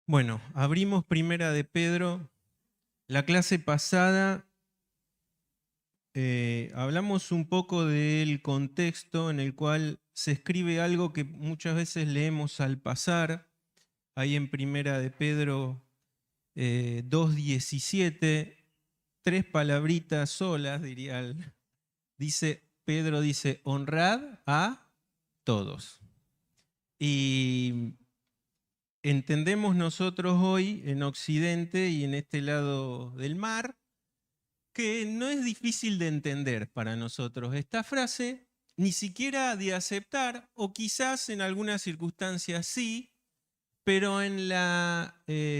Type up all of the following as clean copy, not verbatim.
Bueno, abrimos Primera de Pedro. La clase pasada hablamos un poco del contexto en el cual se escribe algo que muchas veces leemos al pasar. Ahí en Primera de Pedro 2:17, tres palabritas solas, Pedro dice, honrad a todos. Y entendemos nosotros hoy en Occidente y en este lado del mar que no es difícil de entender para nosotros esta frase, ni siquiera de aceptar, o quizás en algunas circunstancias sí, pero en las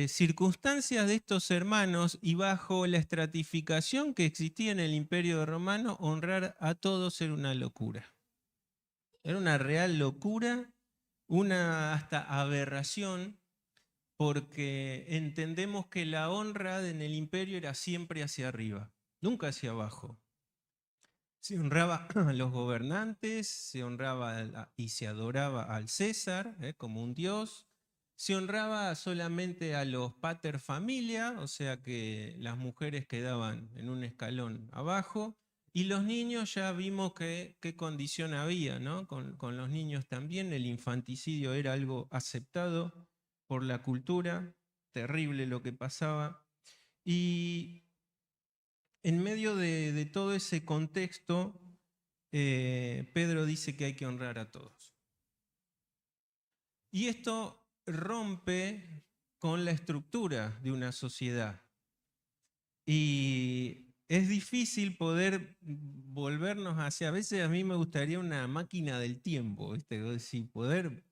circunstancias de estos hermanos y bajo la estratificación que existía en el Imperio Romano, honrar a todos era una locura. Era una real locura, una hasta aberración, porque entendemos que la honra en el imperio era siempre hacia arriba, nunca hacia abajo. Se honraba a los gobernantes, se honraba y se adoraba al César como un dios, se honraba solamente a los pater familia, o sea que las mujeres quedaban en un escalón abajo, y los niños ya vimos qué condición había, ¿no? Con los niños también el infanticidio era algo aceptado por la cultura, terrible lo que pasaba. Y en medio de todo ese contexto, Pedro dice que hay que honrar a todos. Y esto rompe con la estructura de una sociedad. Y es difícil poder volvernos hacia, a veces a mí me gustaría una máquina del tiempo, ¿viste? Es decir, poder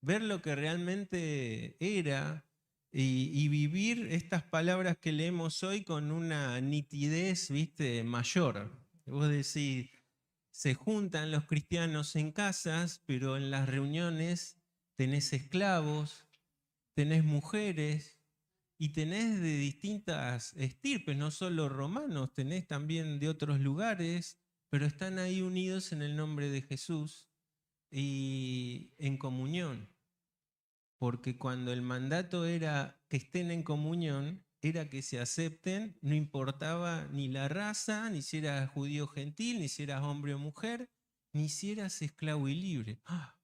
ver lo que realmente era y vivir estas palabras que leemos hoy con una nitidez, ¿viste? Mayor. Vos decís, se juntan los cristianos en casas, pero en las reuniones tenés esclavos, tenés mujeres y tenés de distintas estirpes, no solo romanos, tenés también de otros lugares, pero están ahí unidos en el nombre de Jesús y en comunión. Porque cuando el mandato era que estén en comunión, era que se acepten, no importaba ni la raza, ni si eras judío gentil, ni si eras hombre o mujer, ni si eras esclavo y libre. ¡Ah!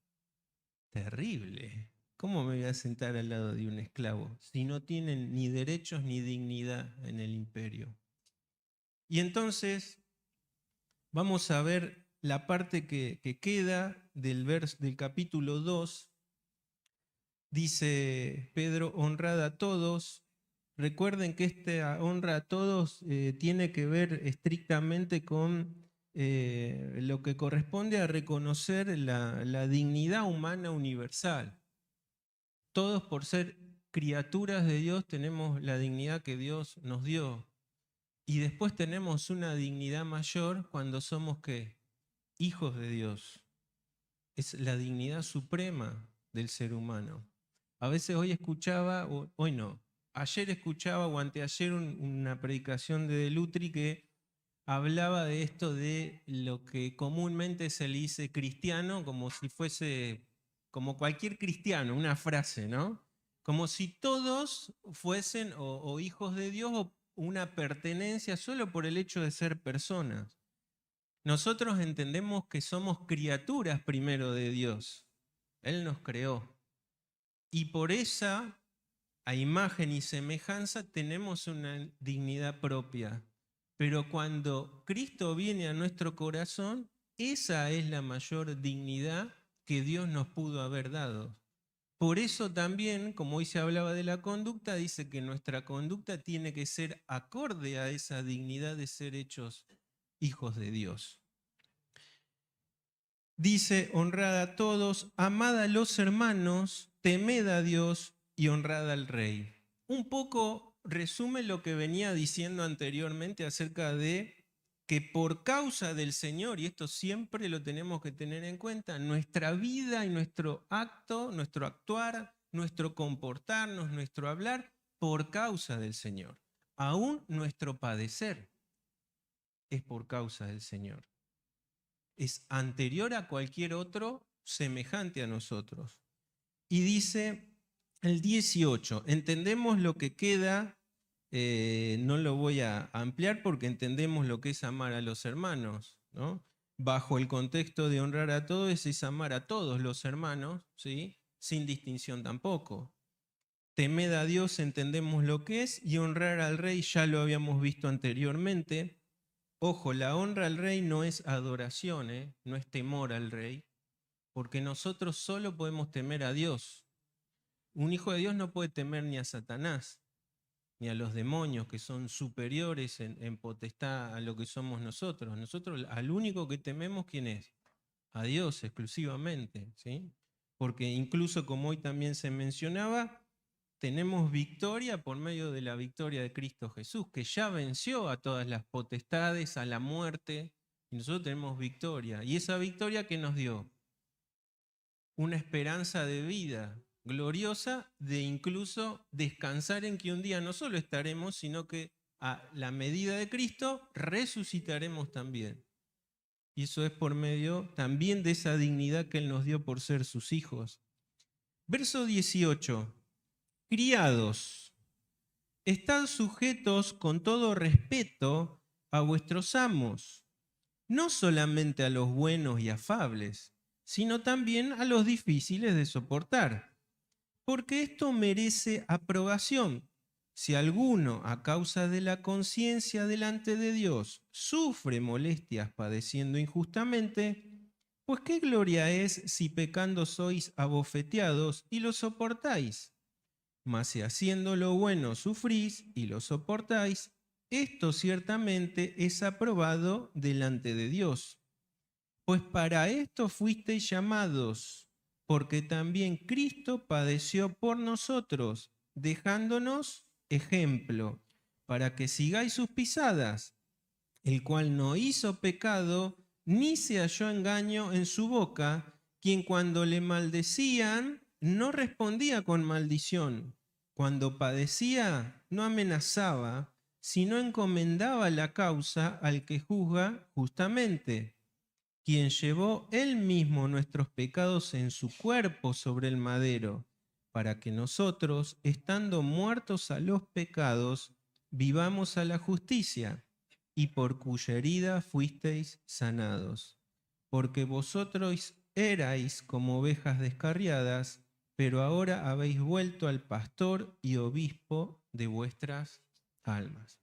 Terrible. ¿Cómo me voy a sentar al lado de un esclavo si no tienen ni derechos ni dignidad en el imperio? Y entonces vamos a ver la parte que queda del capítulo 2. Dice Pedro, honrad a todos. Recuerden que esta honra a todos tiene que ver estrictamente con lo que corresponde a reconocer la dignidad humana universal. Todos por ser criaturas de Dios tenemos la dignidad que Dios nos dio. Y después tenemos una dignidad mayor cuando somos ¿qué? Hijos de Dios. Es la dignidad suprema del ser humano. A veces hoy escuchaba, hoy no, ayer escuchaba o anteayer una predicación de Delutri que hablaba de esto de lo que comúnmente se le dice cristiano, como si fuese, como cualquier cristiano, una frase, ¿no? Como si todos fuesen o hijos de Dios o una pertenencia solo por el hecho de ser personas. Nosotros entendemos que somos criaturas primero de Dios. Él nos creó. Y por esa, a imagen y semejanza, tenemos una dignidad propia. Pero cuando Cristo viene a nuestro corazón, esa es la mayor dignidad que Dios nos pudo haber dado. Por eso también, como hoy se hablaba de la conducta, dice que nuestra conducta tiene que ser acorde a esa dignidad de ser hechos hijos de Dios. Dice, honrad a todos, amad a los hermanos, temed a Dios y honrad al rey. Un poco resume lo que venía diciendo anteriormente acerca de que por causa del Señor, y esto siempre lo tenemos que tener en cuenta, nuestra vida y nuestro acto, nuestro actuar, nuestro comportarnos, nuestro hablar, por causa del Señor. Aún nuestro padecer es por causa del Señor. Es anterior a cualquier otro semejante a nosotros. Y dice El 18, entendemos lo que queda, no lo voy a ampliar porque entendemos lo que es amar a los hermanos, ¿no? Bajo el contexto de honrar a todos es amar a todos los hermanos, ¿sí? Sin distinción tampoco. Temed a Dios, entendemos lo que es, y honrar al rey ya lo habíamos visto anteriormente. Ojo, la honra al rey no es adoración, no es temor al rey, porque nosotros solo podemos temer a Dios. Un hijo de Dios no puede temer ni a Satanás, ni a los demonios que son superiores en potestad a lo que somos nosotros. Nosotros al único que tememos, ¿quién es? A Dios exclusivamente, ¿sí? Porque incluso como hoy también se mencionaba, tenemos victoria por medio de la victoria de Cristo Jesús, que ya venció a todas las potestades, a la muerte, y nosotros tenemos victoria. ¿Y esa victoria qué nos dio? Una esperanza de vida gloriosa, de incluso descansar en que un día no solo estaremos, sino que a la medida de Cristo resucitaremos también. Y eso es por medio también de esa dignidad que Él nos dio por ser sus hijos. Verso 18. Criados, estad sujetos con todo respeto a vuestros amos, no solamente a los buenos y afables, sino también a los difíciles de soportar, porque esto merece aprobación. Si alguno, a causa de la conciencia delante de Dios, sufre molestias padeciendo injustamente, pues qué gloria es si pecando sois abofeteados y lo soportáis. Mas si haciendo lo bueno sufrís y lo soportáis, esto ciertamente es aprobado delante de Dios. Pues para esto fuisteis llamados, porque también Cristo padeció por nosotros, dejándonos ejemplo, para que sigáis sus pisadas, el cual no hizo pecado, ni se halló engaño en su boca, quien cuando le maldecían no respondía con maldición, cuando padecía no amenazaba, sino encomendaba la causa al que juzga justamente, quien llevó él mismo nuestros pecados en su cuerpo sobre el madero, para que nosotros, estando muertos a los pecados, vivamos a la justicia, y por cuya herida fuisteis sanados. Porque vosotros erais como ovejas descarriadas, pero ahora habéis vuelto al pastor y obispo de vuestras almas.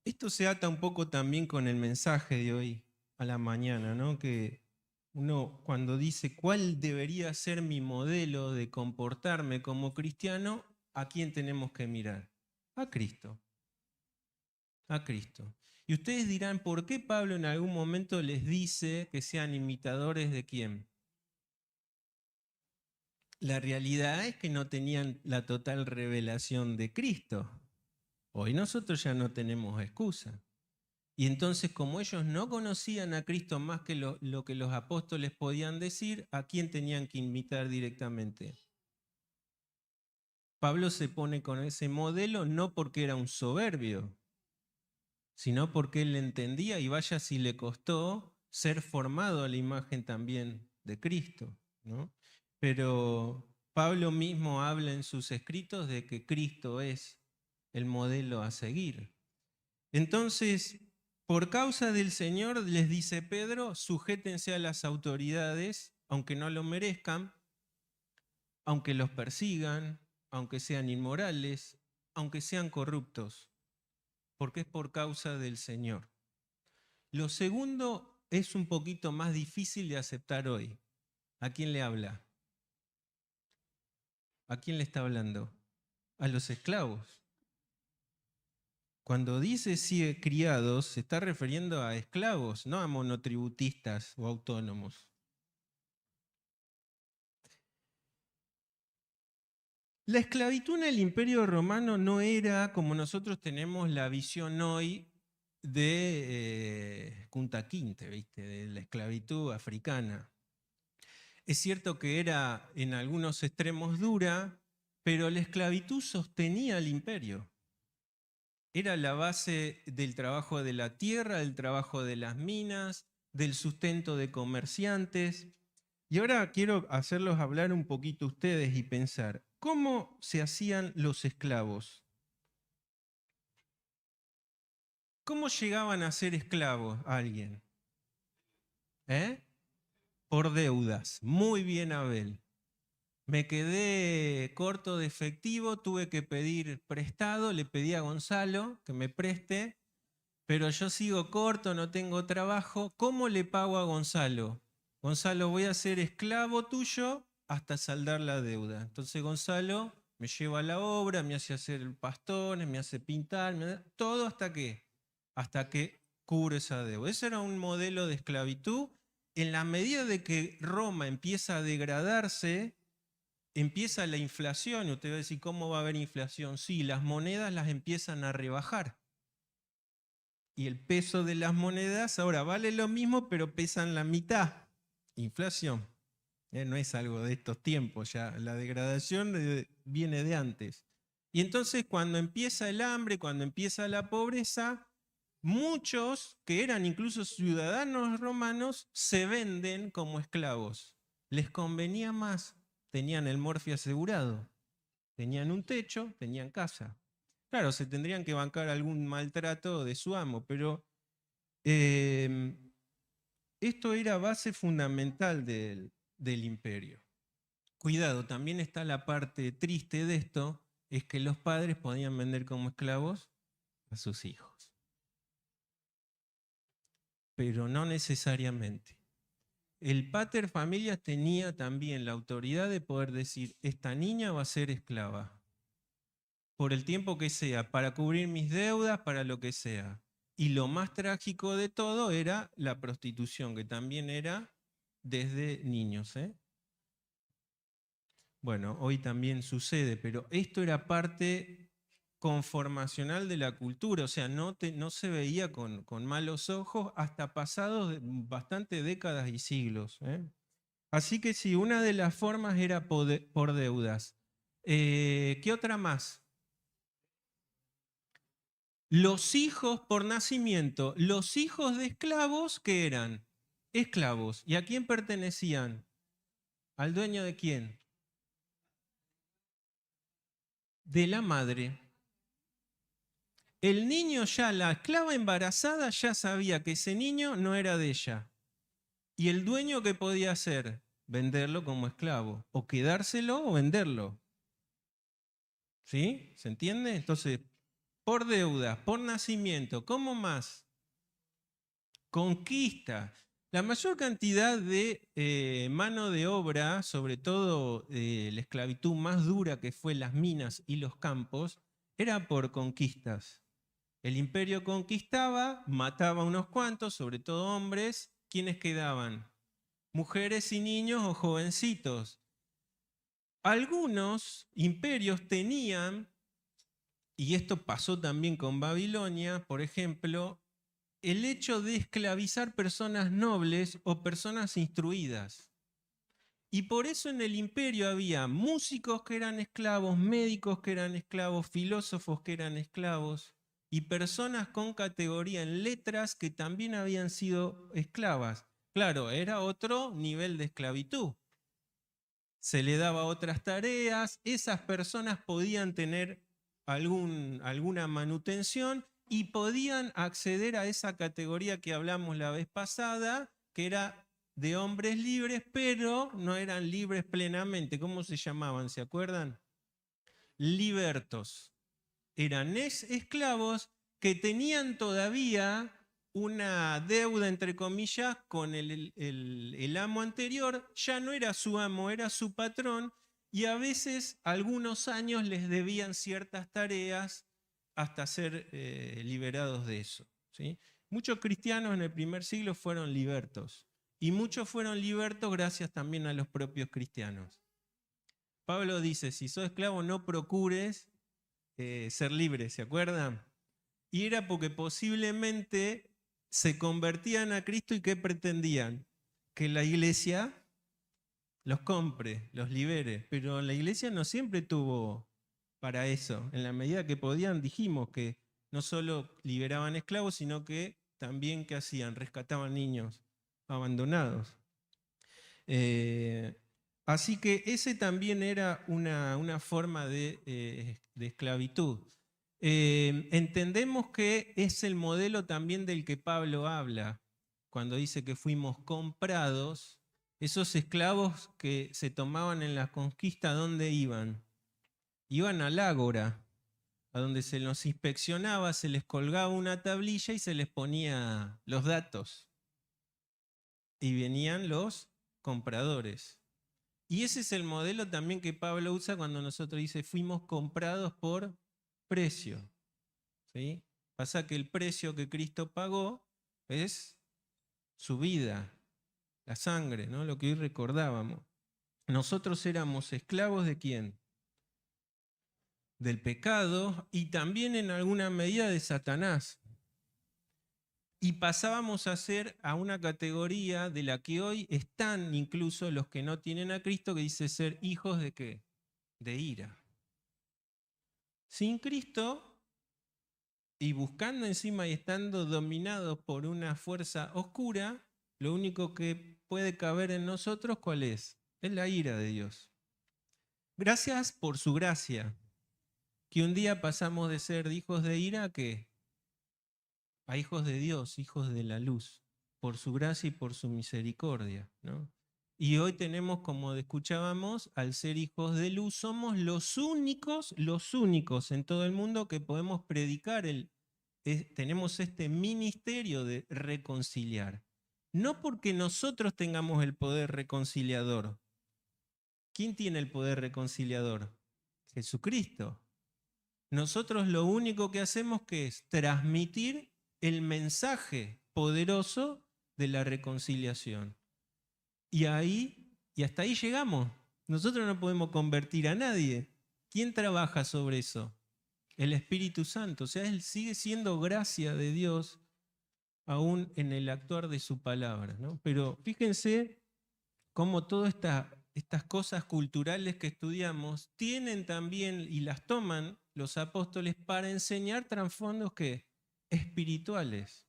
Esto se ata un poco también con el mensaje de hoy a la mañana, ¿no? Que uno cuando dice cuál debería ser mi modelo de comportarme como cristiano, ¿a quién tenemos que mirar? A Cristo. A Cristo. Y ustedes dirán, ¿por qué Pablo en algún momento les dice que sean imitadores de quién? La realidad es que no tenían la total revelación de Cristo. Hoy nosotros ya no tenemos excusa. Y entonces, como ellos no conocían a Cristo más que lo que los apóstoles podían decir, ¿a quién tenían que imitar directamente? Pablo se pone con ese modelo no porque era un soberbio, sino porque él entendía, y vaya si le costó, ser formado a la imagen también de Cristo, ¿no? Pero Pablo mismo habla en sus escritos de que Cristo es el modelo a seguir. Entonces, por causa del Señor, les dice Pedro, sujétense a las autoridades, aunque no lo merezcan, aunque los persigan, aunque sean inmorales, aunque sean corruptos, porque es por causa del Señor. Lo segundo es un poquito más difícil de aceptar hoy. ¿A quién le habla? ¿A quién le está hablando? A los esclavos. Cuando dice sí, criados, se está refiriendo a esclavos, no a monotributistas o autónomos. La esclavitud en el Imperio Romano no era como nosotros tenemos la visión hoy de Kunta Kinte, ¿viste? De la esclavitud africana. Es cierto que era en algunos extremos dura, pero la esclavitud sostenía al imperio. Era la base del trabajo de la tierra, del trabajo de las minas, del sustento de comerciantes. Y ahora quiero hacerlos hablar un poquito ustedes y pensar, ¿Cómo se hacían los esclavos? ¿Cómo llegaban a ser esclavos a alguien? ¿Eh? Por deudas. Muy bien, Abel. Me quedé corto de efectivo, tuve que pedir prestado, le pedí a Gonzalo que me preste, pero yo sigo corto, no tengo trabajo. ¿Cómo le pago a Gonzalo? Gonzalo, voy a ser esclavo tuyo hasta saldar la deuda. Entonces Gonzalo me lleva a la obra, me hace hacer pastones, me hace pintar, todo hasta que cubro esa deuda. Ese era un modelo de esclavitud. En la medida de que Roma empieza a degradarse, empieza la inflación. Y usted va a decir, ¿cómo va a haber inflación? Sí, las monedas las empiezan a rebajar. Y el peso de las monedas ahora vale lo mismo, pero pesan la mitad. Inflación. No es algo de estos tiempos ya. La degradación viene de antes. Y entonces cuando empieza el hambre, cuando empieza la pobreza, muchos que eran incluso ciudadanos romanos se venden como esclavos. Les convenía más. Tenían el morfio asegurado. Tenían un techo, tenían casa. Claro, se tendrían que bancar algún maltrato de su amo, pero esto era base fundamental del imperio. Cuidado, también está la parte triste de esto, es que los padres podían vender como esclavos a sus hijos. Pero no necesariamente. El pater familias tenía también la autoridad de poder decir, esta niña va a ser esclava, por el tiempo que sea, para cubrir mis deudas, para lo que sea. Y lo más trágico de todo era la prostitución, que también era desde niños. Bueno, hoy también sucede, pero esto era parte conformacional de la cultura, o sea, no se veía con malos ojos hasta pasados bastante décadas y siglos. Así que sí, una de las formas era por deudas. ¿Qué otra más? Los hijos por nacimiento, los hijos de esclavos, ¿qué eran? Esclavos. ¿Y a quién pertenecían? ¿Al dueño de quién? De la madre. El niño ya, la esclava embarazada ya sabía que ese niño no era de ella. ¿Y el dueño qué podía hacer? Venderlo como esclavo. O quedárselo o venderlo. ¿Sí? ¿Se entiende? Entonces, por deuda, por nacimiento, ¿cómo más? Conquista. La mayor cantidad de mano de obra, sobre todo la esclavitud más dura que fue las minas y los campos, era por conquistas. El imperio conquistaba, mataba a unos cuantos, sobre todo hombres. ¿Quiénes quedaban? Mujeres y niños o jovencitos. Algunos imperios tenían, y esto pasó también con Babilonia, por ejemplo, el hecho de esclavizar personas nobles o personas instruidas. Y por eso en el imperio había músicos que eran esclavos, médicos que eran esclavos, filósofos que eran esclavos y personas con categoría en letras que también habían sido esclavas. Claro, era otro nivel de esclavitud. Se le daba otras tareas, esas personas podían tener alguna manutención y podían acceder a esa categoría que hablamos la vez pasada, que era de hombres libres, pero no eran libres plenamente. ¿Cómo se llamaban? ¿Se acuerdan? Libertos. Eran esclavos que tenían todavía una deuda, entre comillas, con el amo anterior. Ya no era su amo, era su patrón, y a veces algunos años les debían ciertas tareas hasta ser liberados de eso. ¿Sí? Muchos cristianos en el primer siglo fueron libertos, y muchos fueron libertos gracias también a los propios cristianos. Pablo dice, si sos esclavo no procures ser libre, ¿se acuerdan? Y era porque posiblemente se convertían a Cristo y ¿qué pretendían? Que la iglesia los compre, los libere. Pero la iglesia no siempre tuvo para eso. En la medida que podían, dijimos que no solo liberaban esclavos, sino que también, ¿qué hacían? Rescataban niños abandonados. Así que ese también era una forma de esclavitud. Entendemos que es el modelo también del que Pablo habla, cuando dice que fuimos comprados. Esos esclavos que se tomaban en la conquista, ¿dónde iban? Iban al ágora, a donde se los inspeccionaba, se les colgaba una tablilla y se les ponía los datos. Y venían los compradores. Y ese es el modelo también que Pablo usa cuando nosotros dice fuimos comprados por precio. ¿Sí? Pasa que el precio que Cristo pagó es su vida, la sangre, ¿no? Lo que hoy recordábamos. Nosotros éramos esclavos de quién? Del pecado y también en alguna medida de Satanás. Y pasábamos a ser a una categoría de la que hoy están incluso los que no tienen a Cristo, que dice ser hijos de qué? De ira. Sin Cristo y buscando encima y estando dominados por una fuerza oscura, lo único que puede caber en nosotros, ¿cuál es? Es la ira de Dios. Gracias por su gracia, que un día pasamos de ser hijos de ira a ¿qué? A hijos de Dios, hijos de la luz, por su gracia y por su misericordia, ¿no? Y hoy tenemos, como escuchábamos, al ser hijos de luz, somos los únicos en todo el mundo que podemos predicar tenemos este ministerio de reconciliar. No porque nosotros tengamos el poder reconciliador. ¿Quién tiene el poder reconciliador? Jesucristo. Nosotros lo único que hacemos que es transmitir el mensaje poderoso de la reconciliación. Y hasta ahí llegamos. Nosotros no podemos convertir a nadie. ¿Quién trabaja sobre eso? El Espíritu Santo. O sea, Él sigue siendo gracia de Dios aún en el actuar de su palabra, ¿no? Pero fíjense cómo todas estas cosas culturales que estudiamos tienen también y las toman los apóstoles para enseñar trasfondos que espirituales.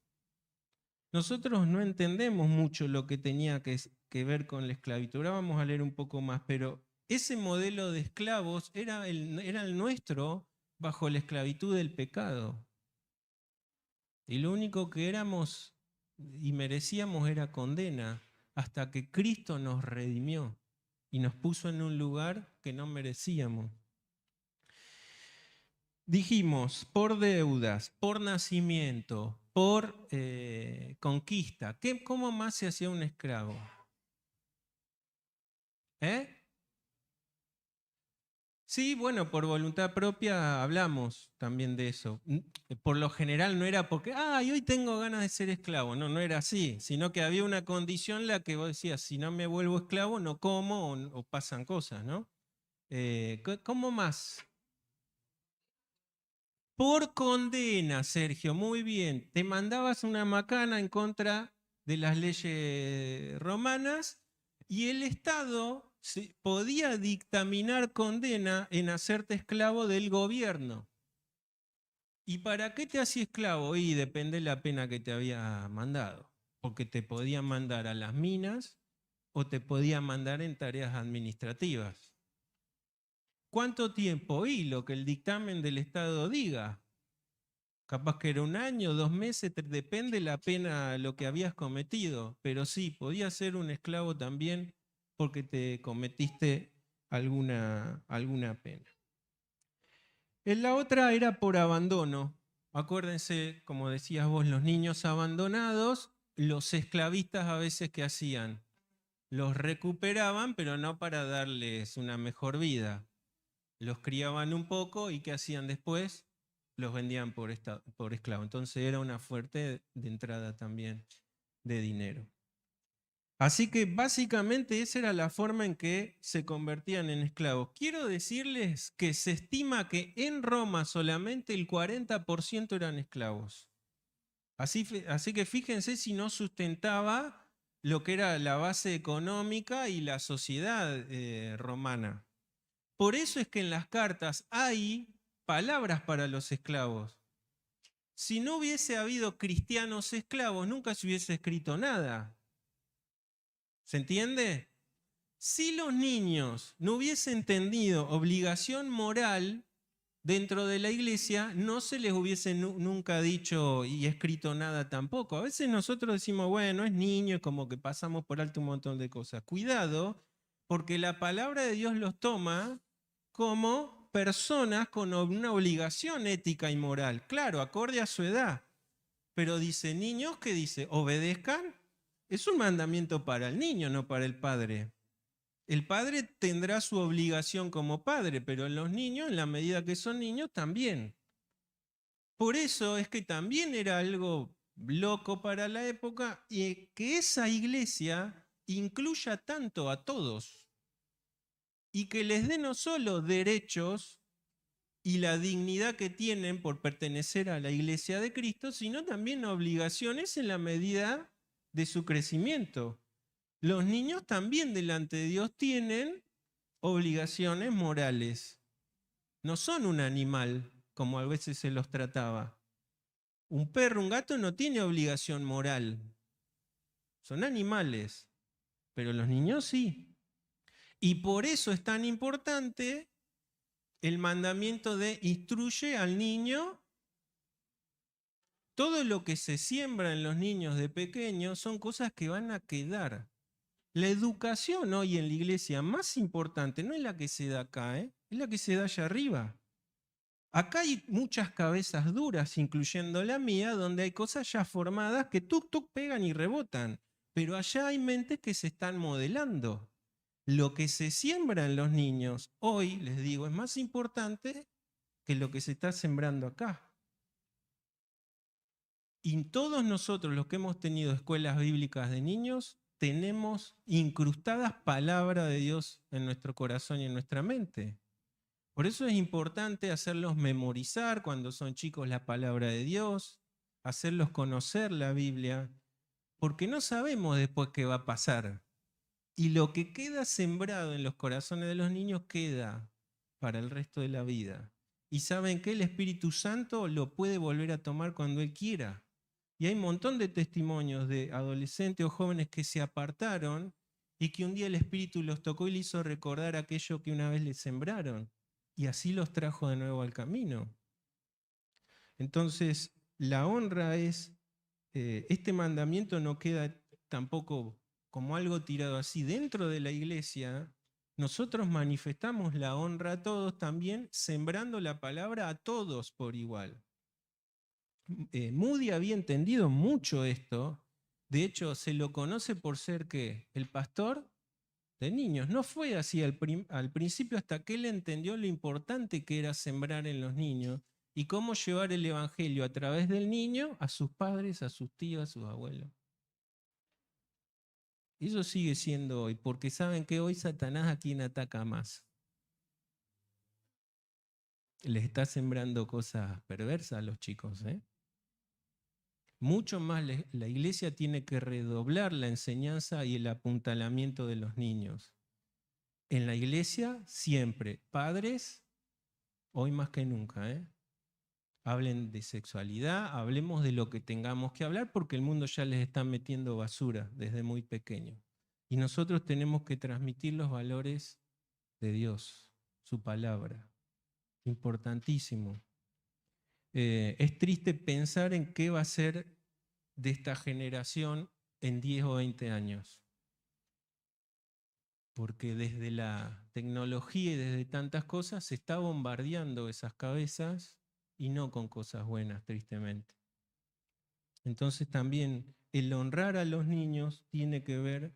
Nosotros no entendemos mucho lo que tenía que ver con la esclavitud. Ahora vamos a leer un poco más, pero ese modelo de esclavos era el nuestro bajo la esclavitud del pecado. Y lo único que éramos y merecíamos era condena, hasta que Cristo nos redimió y nos puso en un lugar que no merecíamos. Dijimos, por deudas, por nacimiento, por conquista. ¿Cómo más se hacía un esclavo? ¿Eh? Sí, bueno, por voluntad propia hablamos también de eso. Por lo general no era porque, hoy tengo ganas de ser esclavo. No, no era así, sino que había una condición en la que vos decías, si no me vuelvo esclavo, no como o pasan cosas, ¿no? ¿Cómo más? Por condena, Sergio, muy bien. Te mandabas una macana en contra de las leyes romanas y el Estado podía dictaminar condena en hacerte esclavo del gobierno. ¿Y para qué te hacía esclavo? Y depende de la pena que te había mandado. Porque te podían mandar a las minas o te podían mandar en tareas administrativas. ¿Cuánto tiempo? Y lo que el dictamen del Estado diga. Capaz que era 1 año, 2 meses, depende la pena, lo que habías cometido. Pero sí, podías ser un esclavo también porque te cometiste alguna pena. En la otra era por abandono. Acuérdense, como decías vos, los niños abandonados, los esclavistas a veces ¿qué hacían? Los recuperaban, pero no para darles una mejor vida. Los criaban un poco y ¿qué hacían después? Los vendían por esclavo. Entonces era una fuerte de entrada también de dinero. Así que básicamente esa era la forma en que se convertían en esclavos. Quiero decirles que se estima que en Roma solamente el 40% eran esclavos. Así que fíjense si no sustentaba lo que era la base económica y la sociedad romana. Por eso es que en las cartas hay palabras para los esclavos. Si no hubiese habido cristianos esclavos, nunca se hubiese escrito nada. ¿Se entiende? Si los niños no hubiesen tenido obligación moral dentro de la iglesia, no se les hubiese nunca dicho y escrito nada tampoco. A veces nosotros decimos, bueno, es niño, como que pasamos por alto un montón de cosas. Cuidado, porque la palabra de Dios los toma como personas con una obligación ética y moral. Claro, acorde a su edad. Pero dice, niños, ¿qué dice? Obedezcan. Es un mandamiento para el niño, no para el padre. El padre tendrá su obligación como padre, pero en los niños, en la medida que son niños, también. Por eso es que también era algo loco para la época y que esa iglesia incluya tanto a todos y que les dé no solo derechos y la dignidad que tienen por pertenecer a la iglesia de Cristo, sino también obligaciones en la medida de su crecimiento. Los niños también delante de Dios tienen obligaciones morales. No son un animal, como a veces se los trataba. Un perro, un gato no tiene obligación moral. Son animales, pero los niños sí. Y por eso es tan importante el mandamiento de instruye al niño. Todo lo que se siembra en los niños de pequeños son cosas que van a quedar. La educación hoy en la iglesia más importante no es la que se da acá, es la que se da allá arriba. Acá hay muchas cabezas duras, incluyendo la mía, donde hay cosas ya formadas que tuk tuk pegan y rebotan. Pero allá hay mentes que se están modelando. Lo que se siembra en los niños hoy, les digo, es más importante que lo que se está sembrando acá. Y todos nosotros, los que hemos tenido escuelas bíblicas de niños, tenemos incrustadas palabras de Dios en nuestro corazón y en nuestra mente. Por eso es importante hacerlos memorizar cuando son chicos la palabra de Dios, hacerlos conocer la Biblia, porque no sabemos después qué va a pasar. Y lo que queda sembrado en los corazones de los niños queda para el resto de la vida. Y saben que el Espíritu Santo lo puede volver a tomar cuando Él quiera. Y hay un montón de testimonios de adolescentes o jóvenes que se apartaron y que un día el Espíritu los tocó y les hizo recordar aquello que una vez les sembraron. Y así los trajo de nuevo al camino. Entonces, la honra es, este mandamiento no queda tampoco como algo tirado así. Dentro de la iglesia, nosotros manifestamos la honra a todos también, sembrando la palabra a todos por igual. Moody había entendido mucho esto. De hecho, se lo conoce por ser que el pastor de niños. No fue así al principio hasta que él entendió lo importante que era sembrar en los niños y cómo llevar el evangelio a través del niño a sus padres, a sus tíos, a sus abuelos. Eso sigue siendo hoy, porque saben que hoy Satanás a quien ataca más. Les está sembrando cosas perversas a los chicos, ¿eh? Mucho más la iglesia tiene que redoblar la enseñanza y el apuntalamiento de los niños. En la iglesia siempre, padres, hoy más que nunca, hablen de sexualidad, hablemos de lo que tengamos que hablar porque el mundo ya les está metiendo basura desde muy pequeño. Y nosotros tenemos que transmitir los valores de Dios, su palabra. Importantísimo. Es triste pensar en qué va a ser de esta generación en 10 o 20 años. Porque desde la tecnología y desde tantas cosas se está bombardeando esas cabezas y no con cosas buenas, tristemente. Entonces también el honrar a los niños tiene que ver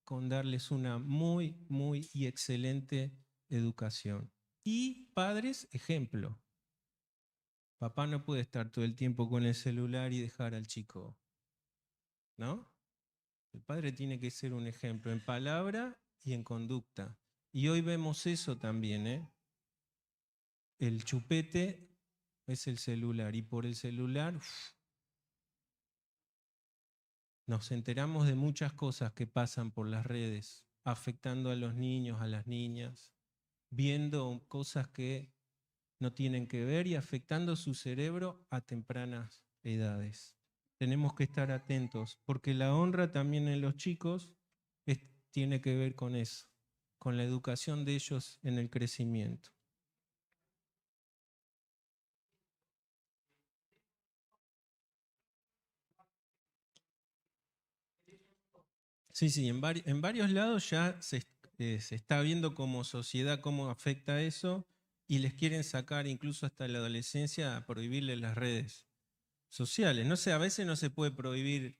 con darles una muy, muy y excelente educación. Y padres, ejemplo. Papá no puede estar todo el tiempo con el celular y dejar al chico, ¿no? El padre tiene que ser un ejemplo en palabra y en conducta. Y hoy vemos eso también, ¿eh? El chupete es el celular y por el celular nos enteramos de muchas cosas que pasan por las redes, afectando a los niños, a las niñas, viendo cosas que no tienen que ver y afectando su cerebro a tempranas edades. Tenemos que estar atentos porque la honra también en los chicos tiene que ver con eso. con la educación de ellos en el crecimiento. Sí, sí, en varios lados ya se está viendo como sociedad cómo afecta eso y les quieren sacar incluso hasta la adolescencia a prohibirles las redes sociales. No sé, a veces no se puede prohibir,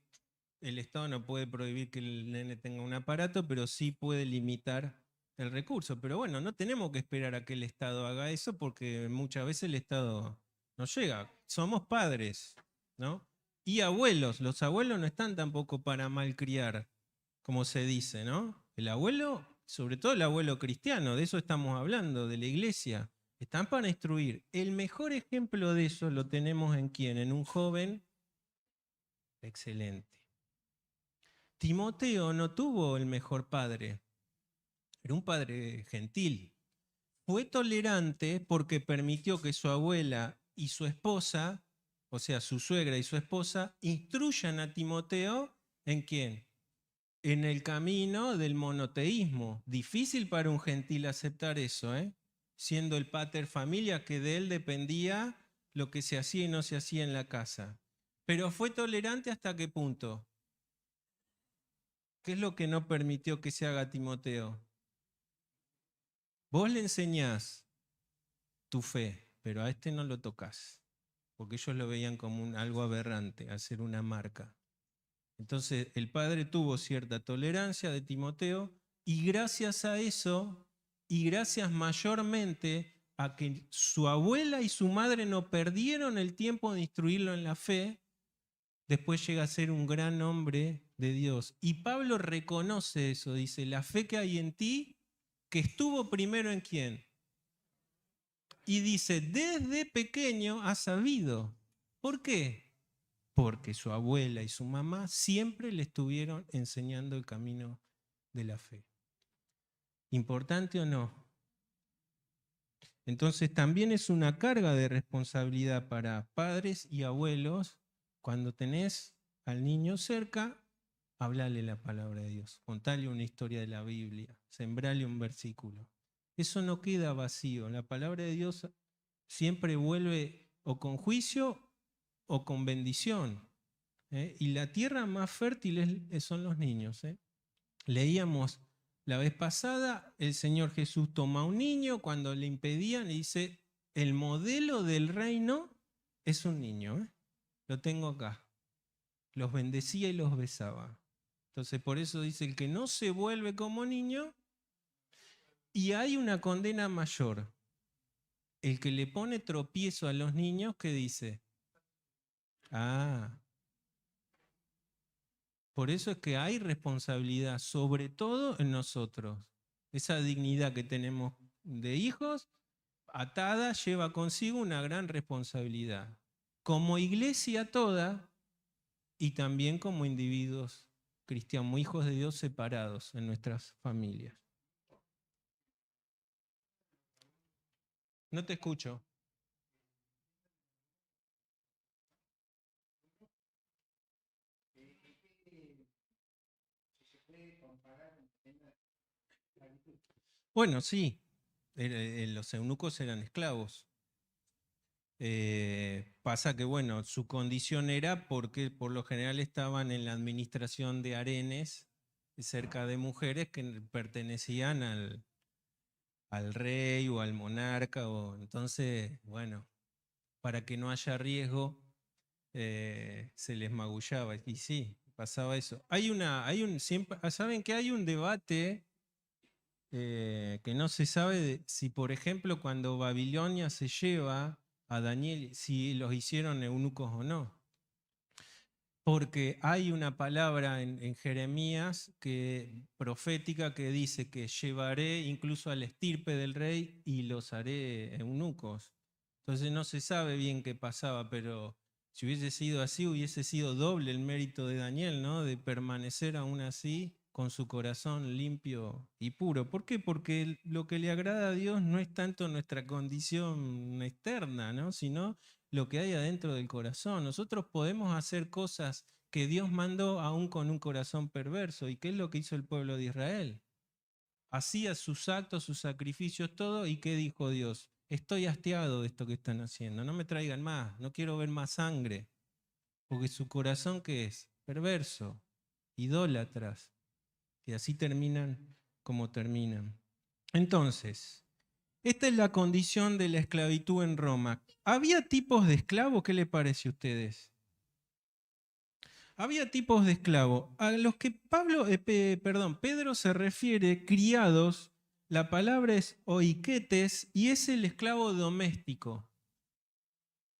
el Estado no puede prohibir que el nene tenga un aparato, pero sí puede limitar el recurso. Pero bueno, no tenemos que esperar a que el Estado haga eso porque muchas veces el Estado no llega. Somos padres, ¿no? Y abuelos, los abuelos no están tampoco para malcriar, como se dice, ¿no? El abuelo, sobre todo el abuelo cristiano, de eso estamos hablando, de la iglesia, están para instruir. El mejor ejemplo de eso lo tenemos en quién, en un joven excelente. Timoteo no tuvo el mejor padre, era un padre gentil. Fue tolerante porque permitió que su abuela y su esposa, o sea, su suegra y su esposa, instruyan a Timoteo en quién, en el camino del monoteísmo. Difícil para un gentil aceptar eso, ¿eh? Siendo el pater familia que de él dependía lo que se hacía y no se hacía en la casa. Pero fue tolerante hasta qué punto. ¿Qué es lo que no permitió que se haga Timoteo? Vos le enseñás tu fe, pero a este no lo tocas, porque ellos lo veían como algo aberrante, hacer una marca. Entonces el padre tuvo cierta tolerancia de Timoteo y gracias a eso, y gracias mayormente a que su abuela y su madre no perdieron el tiempo de instruirlo en la fe, después llega a ser un gran hombre de Dios. Y Pablo reconoce eso, dice, la fe que hay en ti, que estuvo primero en quién. Y dice, desde pequeño ha sabido. ¿Por qué? Porque su abuela y su mamá siempre le estuvieron enseñando el camino de la fe. ¿Importante o no? Entonces también es una carga de responsabilidad para padres y abuelos. Cuando tenés al niño cerca, hablale la palabra de Dios, contale una historia de la Biblia, sembrale un versículo. Eso no queda vacío. La palabra de Dios siempre vuelve o con juicio o con bendición. Y la tierra más fértil son los niños. Leíamos la vez pasada, el Señor Jesús toma a un niño, cuando le impedían, y dice, el modelo del reino es un niño. Lo tengo acá. Los bendecía y los besaba. Entonces por eso dice, el que no se vuelve como niño, y hay una condena mayor. El que le pone tropiezo a los niños, ¿qué dice? Ah, por eso es que hay responsabilidad, sobre todo en nosotros. Esa dignidad que tenemos de hijos, atada, lleva consigo una gran responsabilidad. Como iglesia toda y también como individuos cristianos, como hijos de Dios separados en nuestras familias. No te escucho. Bueno, sí, los eunucos eran esclavos. Pasa que, bueno, su condición era porque por lo general estaban en la administración de harenes cerca de mujeres que pertenecían al rey o al monarca. Entonces, bueno, para que no haya riesgo, se les magullaba. Y sí, pasaba eso. ¿Saben que hay un debate que no se sabe si, por ejemplo, cuando Babilonia se lleva a Daniel, si los hicieron eunucos o no? Porque hay una palabra en Jeremías profética que dice que llevaré incluso al estirpe del rey y los haré eunucos. Entonces no se sabe bien qué pasaba, pero si hubiese sido así, hubiese sido doble el mérito de Daniel, ¿no? De permanecer aún así con su corazón limpio y puro. ¿Por qué? Porque lo que le agrada a Dios no es tanto nuestra condición externa, ¿no? Sino lo que hay adentro del corazón. Nosotros podemos hacer cosas que Dios mandó aún con un corazón perverso. ¿Y qué es lo que hizo el pueblo de Israel? hacía sus actos, sus sacrificios, todo, ¿y qué dijo Dios? Estoy hastiado de esto que están haciendo, no me traigan más, no quiero ver más sangre, porque su corazón, ¿qué es? Perverso, idólatras, y así terminan como terminan. Entonces, esta es la condición de la esclavitud en Roma. ¿Había tipos de esclavos? ¿Qué le parece a ustedes? Había tipos de esclavos. A los que Pedro se refiere, criados, la palabra es oiketes y es el esclavo doméstico.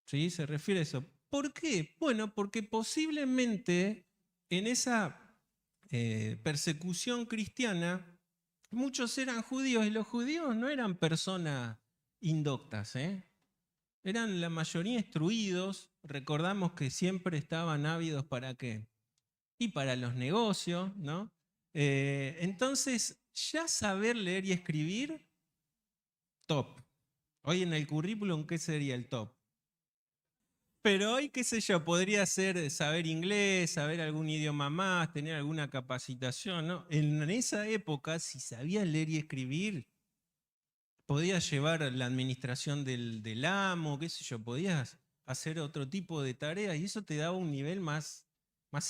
¿Sí? Se refiere a eso. ¿Por qué? Bueno, porque posiblemente en esa persecución cristiana muchos eran judíos y los judíos no eran personas indoctas, eran la mayoría instruidos. Recordamos que siempre estaban ávidos para qué, y para los negocios, ¿no? Entonces, ya saber leer y escribir, top. Hoy en el currículum, ¿qué sería el top? Pero hoy, qué sé yo, podría ser saber inglés, saber algún idioma más, tener alguna capacitación, ¿no? En esa época, si sabías leer y escribir, podías llevar la administración del amo, qué sé yo, podías hacer otro tipo de tareas y eso te daba un nivel más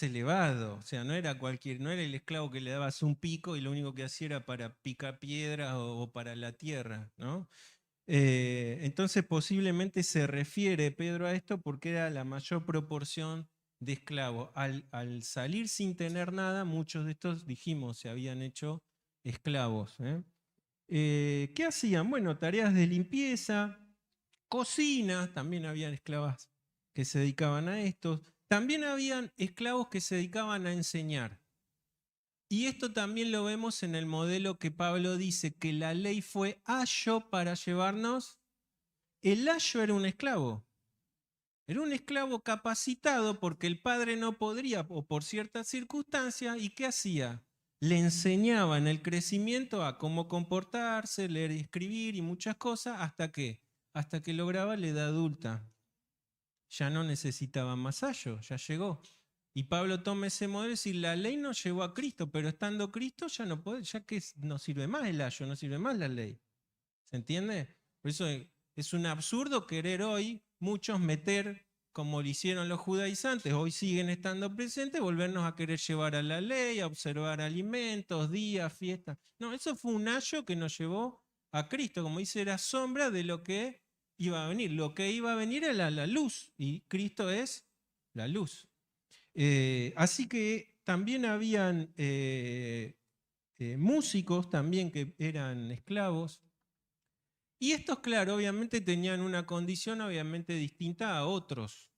elevado. O sea, no era el esclavo que le dabas un pico y lo único que hacía era para picar piedras o para la tierra, ¿no? Entonces posiblemente se refiere Pedro a esto porque era la mayor proporción de esclavos. Al salir sin tener nada, muchos de estos, dijimos, se habían hecho esclavos. ¿Qué hacían? Bueno, tareas de limpieza, cocina, también habían esclavas que se dedicaban a esto. También habían esclavos que se dedicaban a enseñar. Y esto también lo vemos en el modelo que Pablo dice que la ley fue ayo para llevarnos. El ayo era un esclavo. Era un esclavo capacitado porque el padre no podría o por ciertas circunstancias. ¿Y qué hacía? Le enseñaba en el crecimiento a cómo comportarse, leer y escribir y muchas cosas hasta que lograba la edad adulta. Ya no necesitaba más ayo, ya llegó. Y Pablo toma ese modelo y dice, la ley nos llevó a Cristo, pero estando Cristo ya no puede, ya que no sirve más el ayo, no sirve más la ley. ¿Se entiende? Por eso es un absurdo querer hoy muchos meter, como lo hicieron los judaizantes, hoy siguen estando presentes, volvernos a querer llevar a la ley, a observar alimentos, días, fiestas. No, eso fue un ayo que nos llevó a Cristo, como dice, era sombra de lo que iba a venir. Lo que iba a venir era la luz y Cristo es la luz. Así que también habían músicos también que eran esclavos. Y estos, claro, obviamente tenían una condición obviamente distinta a otros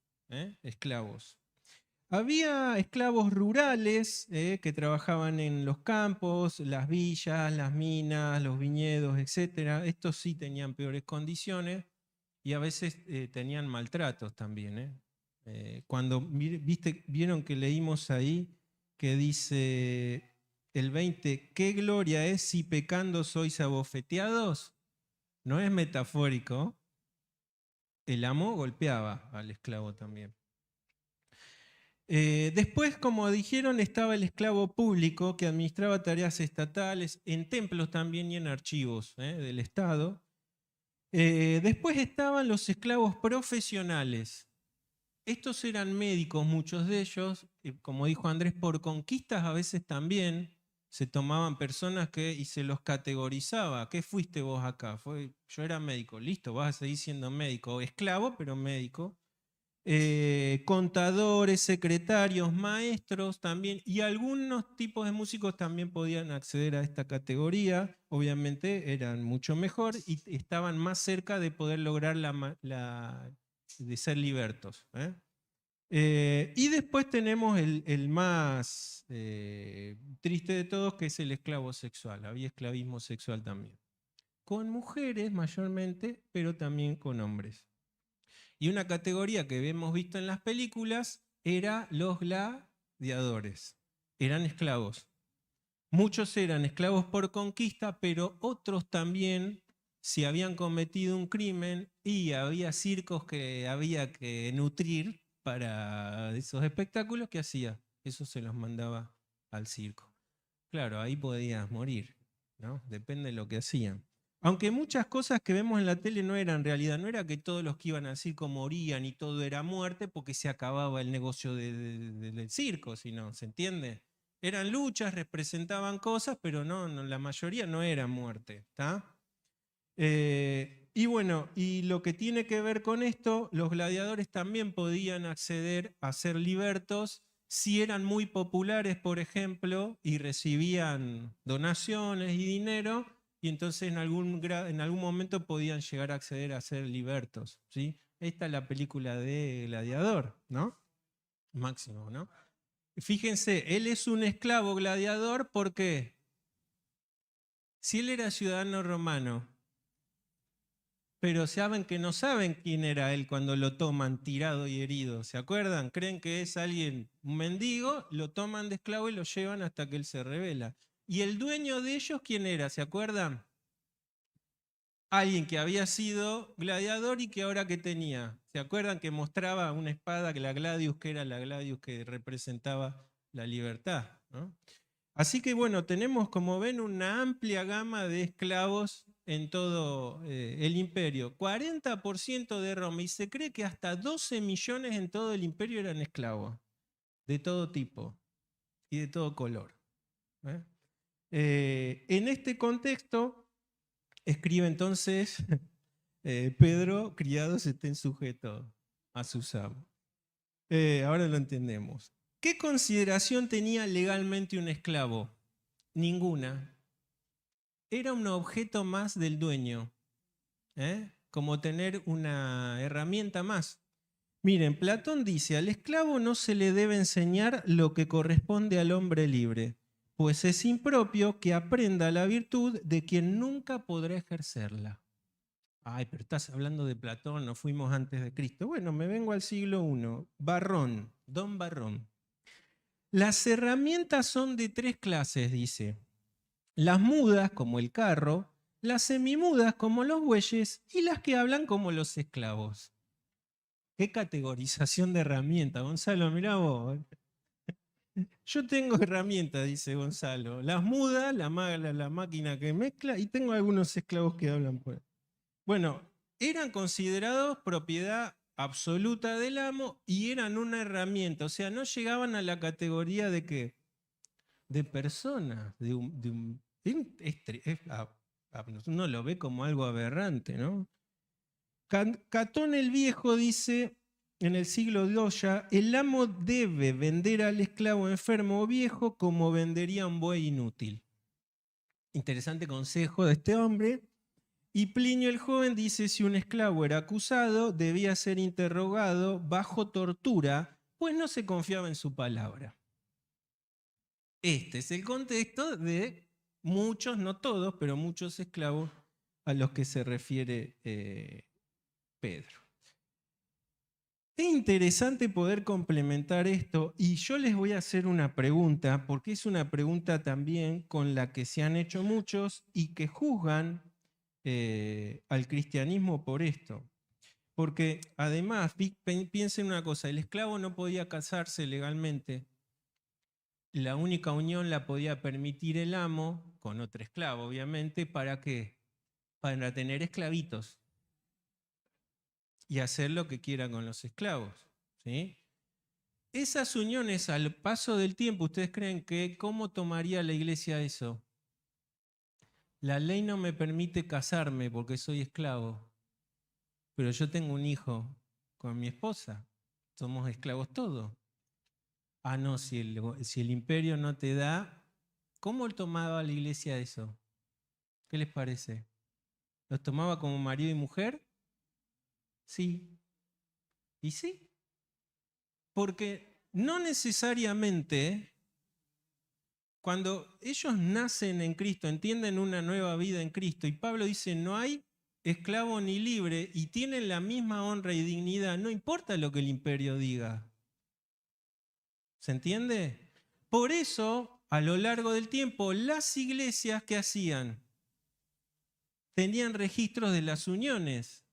esclavos. Había esclavos rurales que trabajaban en los campos, las villas, las minas, los viñedos, etc. Estos sí tenían peores condiciones y a veces tenían maltratos también. Cuando vieron que leímos ahí que dice el 20, ¿qué gloria es si pecando sois abofeteados? No es metafórico, el amo golpeaba al esclavo también. Después, como dijeron, estaba el esclavo público que administraba tareas estatales en templos también y en archivos del Estado. Después estaban los esclavos profesionales. Estos eran médicos, muchos de ellos, como dijo Andrés, por conquistas a veces también se tomaban personas y se los categorizaba. ¿Qué fuiste vos acá? Yo era médico, listo, vas a seguir siendo médico, esclavo, pero médico. Contadores, secretarios, maestros también, y algunos tipos de músicos también podían acceder a esta categoría. Obviamente eran mucho mejor y estaban más cerca de poder lograr de ser libertos. Y después tenemos el más triste de todos, que es el esclavo sexual. Había esclavismo sexual también. Con mujeres mayormente, pero también con hombres. Y una categoría que hemos visto en las películas era los gladiadores. Eran esclavos. Muchos eran esclavos por conquista, pero otros también, si habían cometido un crimen y había circos que había que nutrir para esos espectáculos, ¿qué hacía? Eso se los mandaba al circo. Claro, ahí podías morir. ¿no? Depende de lo que hacían. Aunque muchas cosas que vemos en la tele no eran realidad, no era que todos los que iban a circo morían y todo era muerte porque se acababa el negocio del circo, sino, ¿se entiende? Eran luchas, representaban cosas, pero no, la mayoría no era muerte, ¿está? Y bueno, y lo que tiene que ver con esto, los gladiadores también podían acceder a ser libertos si eran muy populares, por ejemplo, y recibían donaciones y dinero, y entonces en algún momento podían llegar a acceder a ser libertos, ¿sí? Esta es la película de Gladiador, ¿no? Máximo, ¿no? Fíjense, él es un esclavo gladiador, ¿por qué? Si él era ciudadano romano, pero saben que no saben quién era él cuando lo toman tirado y herido. ¿Se acuerdan? Creen que es alguien, un mendigo, lo toman de esclavo y lo llevan hasta que él se revela. ¿Y el dueño de ellos quién era? ¿Se acuerdan? Alguien que había sido gladiador y que ahora que tenía. ¿Se acuerdan que mostraba una espada, que la Gladius, que era la Gladius que representaba la libertad, ¿no? Así que bueno, tenemos como ven una amplia gama de esclavos en todo el imperio. 40% de Roma y se cree que hasta 12 millones en todo el imperio eran esclavos, de todo tipo y de todo color. ¿Eh? En este contexto, escribe entonces Pedro, criados estén sujetos a sus amos. Ahora lo entendemos. ¿Qué consideración tenía legalmente un esclavo? Ninguna. Era un objeto más del dueño, como tener una herramienta más. Miren, Platón dice, al esclavo no se le debe enseñar lo que corresponde al hombre libre, pues es impropio que aprenda la virtud de quien nunca podrá ejercerla. Ay, pero estás hablando de Platón, no fuimos antes de Cristo. Bueno, me vengo al siglo I. Barrón, Don Barrón. Las herramientas son de tres clases, dice. Las mudas, como el carro, las semimudas, como los bueyes, y las que hablan, como los esclavos. ¿Qué categorización de herramientas, Gonzalo? Mirá vos. Yo tengo herramientas, dice Gonzalo. Las mudas, la máquina que mezcla, y tengo algunos esclavos que hablan por ahí. Bueno, eran considerados propiedad absoluta del amo y eran una herramienta, o sea, no llegaban a la categoría de qué, de personas, uno lo ve como algo aberrante, ¿no? Catón el Viejo dice en el siglo II ya, el amo debe vender al esclavo enfermo o viejo como vendería un buey inútil. Interesante consejo de este hombre. Y Plinio el Joven dice, si un esclavo era acusado, debía ser interrogado bajo tortura, pues no se confiaba en su palabra. Este es el contexto de muchos, no todos, pero muchos esclavos a los que se refiere Pedro. Es interesante poder complementar esto y yo les voy a hacer una pregunta, porque es una pregunta también con la que se han hecho muchos y que juzgan al cristianismo por esto. Porque además, piensen una cosa, el esclavo no podía casarse legalmente, la única unión la podía permitir el amo, con otro esclavo obviamente, ¿para qué? Para tener esclavitos y hacer lo que quiera con los esclavos, ¿sí? Esas uniones al paso del tiempo, ¿ustedes creen que cómo tomaría la iglesia eso? La ley no me permite casarme porque soy esclavo, pero yo tengo un hijo con mi esposa, somos esclavos todos. Ah, no, si el imperio no te da, ¿cómo tomaba la iglesia eso? ¿Qué les parece? ¿Los tomaba como marido y mujer? Sí. ¿Y sí? Porque no necesariamente cuando ellos nacen en Cristo, entienden una nueva vida en Cristo, y Pablo dice, no hay esclavo ni libre, y tienen la misma honra y dignidad, no importa lo que el imperio diga. ¿Se entiende? Por eso, a lo largo del tiempo, las iglesias, ¿qué hacían? Tenían registros de las uniones.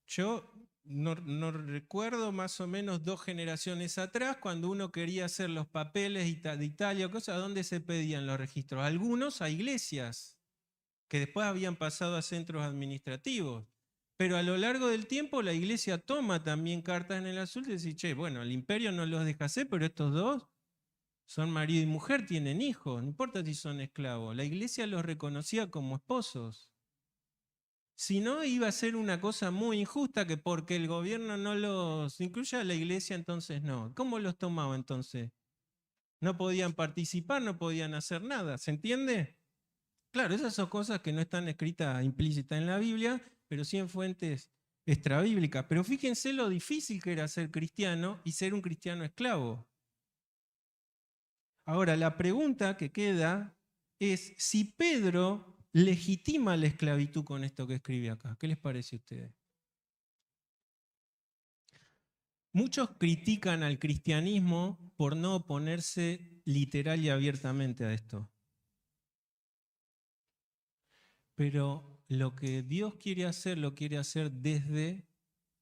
Yo no recuerdo, más o menos 2 generaciones atrás, cuando uno quería hacer los papeles de Italia o cosas, ¿a dónde se pedían los registros? Algunos a iglesias, que después habían pasado a centros administrativos. Pero a lo largo del tiempo la iglesia toma también cartas en el asunto y dice, che, bueno, el imperio no los deja hacer, pero estos dos son marido y mujer, tienen hijos, no importa si son esclavos. La iglesia los reconocía como esposos. Si no, iba a ser una cosa muy injusta que porque el gobierno no los incluye a la iglesia, entonces no. ¿Cómo los tomaba entonces? No podían participar, no podían hacer nada. ¿Se entiende? Claro, esas son cosas que no están escritas implícitas en la Biblia, pero sí en fuentes extrabíblicas. Pero fíjense lo difícil que era ser cristiano y ser un cristiano esclavo. Ahora, la pregunta que queda es si Pedro legitima la esclavitud con esto que escribe acá. ¿Qué les parece a ustedes? Muchos critican al cristianismo por no oponerse literal y abiertamente a esto. Pero lo que Dios quiere hacer, lo quiere hacer desde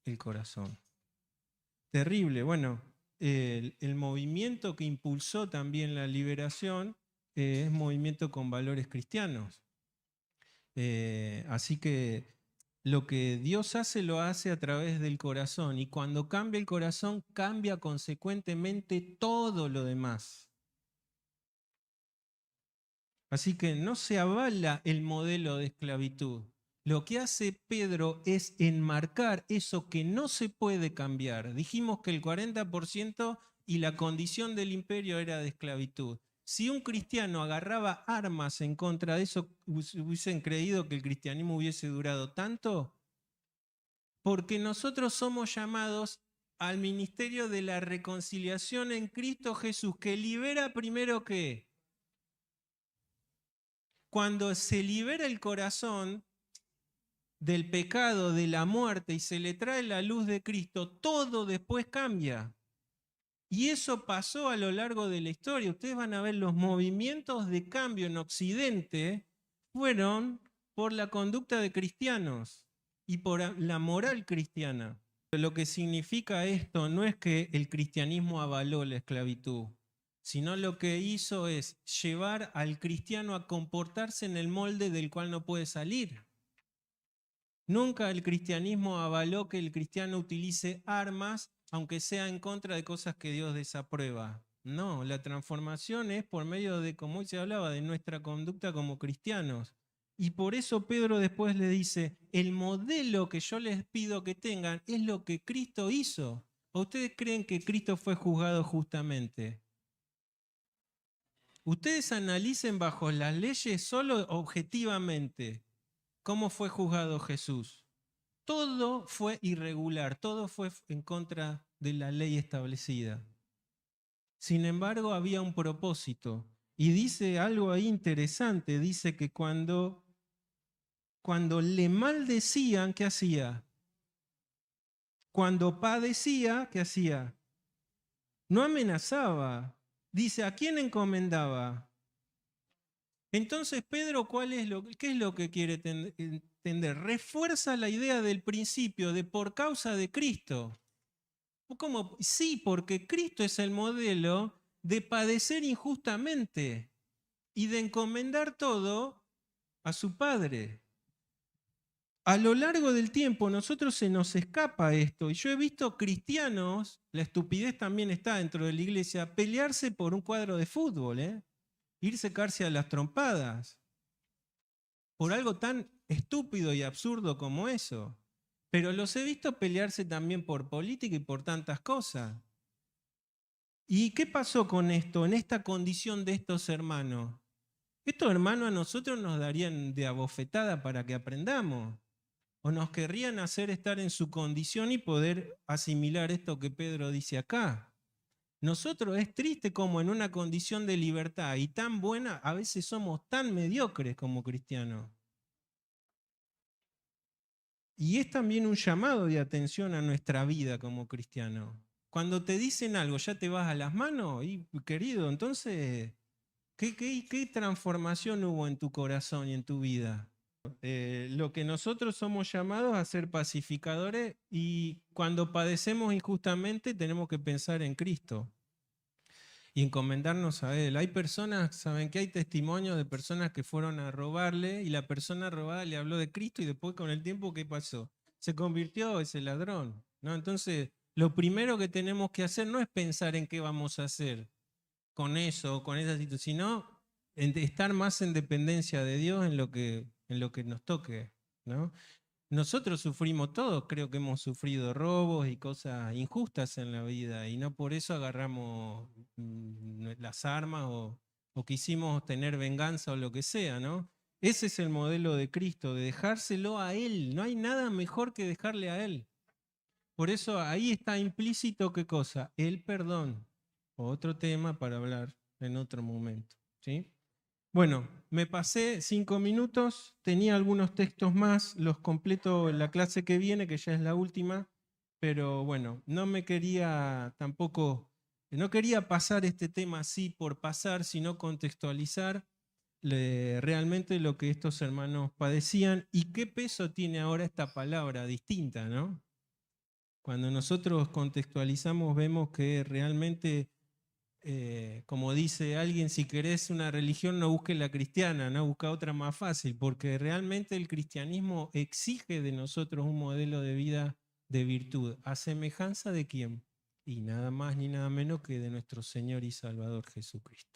el corazón. Terrible. Bueno, el movimiento que impulsó también la liberación es movimiento con valores cristianos. Así que lo que Dios hace lo hace a través del corazón y cuando cambia el corazón cambia consecuentemente todo lo demás. Así que no se avala el modelo de esclavitud. Lo que hace Pedro es enmarcar eso que no se puede cambiar. Dijimos que el 40% y la condición del imperio era de esclavitud. Si un cristiano agarraba armas en contra de eso, ¿hubiesen creído que el cristianismo hubiese durado tanto? Porque nosotros somos llamados al ministerio de la reconciliación en Cristo Jesús, que libera primero que cuando se libera el corazón del pecado, de la muerte y se le trae la luz de Cristo, todo después cambia. Y eso pasó a lo largo de la historia. Ustedes van a ver los movimientos de cambio en Occidente fueron por la conducta de cristianos y por la moral cristiana. Lo que significa esto no es que el cristianismo avaló la esclavitud, sino lo que hizo es llevar al cristiano a comportarse en el molde del cual no puede salir. Nunca el cristianismo avaló que el cristiano utilice armas, aunque sea en contra de cosas que Dios desaprueba. No, la transformación es por medio de, como hoy se hablaba, de nuestra conducta como cristianos. Y por eso Pedro después le dice, el modelo que yo les pido que tengan es lo que Cristo hizo. ¿O ustedes creen que Cristo fue juzgado justamente? Ustedes analicen bajo las leyes solo objetivamente cómo fue juzgado Jesús. Todo fue irregular, todo fue en contra de la ley establecida. Sin embargo, había un propósito. Y dice algo ahí interesante, dice que cuando le maldecían, ¿qué hacía? Cuando padecía, ¿qué hacía? No amenazaba. Dice, ¿a quién encomendaba? Entonces, Pedro, ¿qué es lo que quiere entender? Refuerza la idea del principio de por causa de Cristo. ¿Cómo? Sí, porque Cristo es el modelo de padecer injustamente y de encomendar todo a su Padre. A lo largo del tiempo nosotros se nos escapa esto y yo he visto cristianos, la estupidez también está dentro de la iglesia, pelearse por un cuadro de fútbol, irse casi a las trompadas por algo tan estúpido y absurdo como eso. Pero los he visto pelearse también por política y por tantas cosas. ¿Y qué pasó con esto, en esta condición de estos hermanos? Estos hermanos a nosotros nos darían de abofetada para que aprendamos. O nos querrían hacer estar en su condición y poder asimilar esto que Pedro dice acá. Nosotros es triste como en una condición de libertad y tan buena, a veces somos tan mediocres como cristianos. Y es también un llamado de atención a nuestra vida como cristianos. Cuando te dicen algo, ya te vas a las manos, y querido, entonces, ¿qué transformación hubo en tu corazón y en tu vida? Lo que nosotros somos llamados a ser pacificadores y cuando padecemos injustamente tenemos que pensar en Cristo y encomendarnos a Él. Hay personas, saben que hay testimonios de personas que fueron a robarle y la persona robada le habló de Cristo y después con el tiempo, ¿qué pasó? Se convirtió ese ladrón, ¿no? Entonces, lo primero que tenemos que hacer no es pensar en qué vamos a hacer con eso, con esa situación, sino en estar más en dependencia de Dios en lo que nos toque, ¿no? Nosotros sufrimos todos, creo que hemos sufrido robos y cosas injustas en la vida y no por eso agarramos las armas o quisimos tener venganza o lo que sea, ¿no? Ese es el modelo de Cristo, de dejárselo a Él. No hay nada mejor que dejarle a Él. Por eso ahí está implícito qué cosa, el perdón. Otro tema para hablar en otro momento, ¿sí? Bueno, me pasé 5 minutos, tenía algunos textos más, los completo en la clase que viene, que ya es la última, pero bueno, no me quería tampoco, no quería pasar este tema así por pasar, sino contextualizar realmente lo que estos hermanos padecían y qué peso tiene ahora esta palabra distinta, ¿no? Cuando nosotros contextualizamos vemos que realmente como dice alguien, si querés una religión no busques la cristiana, no busca otra más fácil, porque realmente el cristianismo exige de nosotros un modelo de vida de virtud, a semejanza de quién, y nada más ni nada menos que de nuestro Señor y Salvador Jesucristo.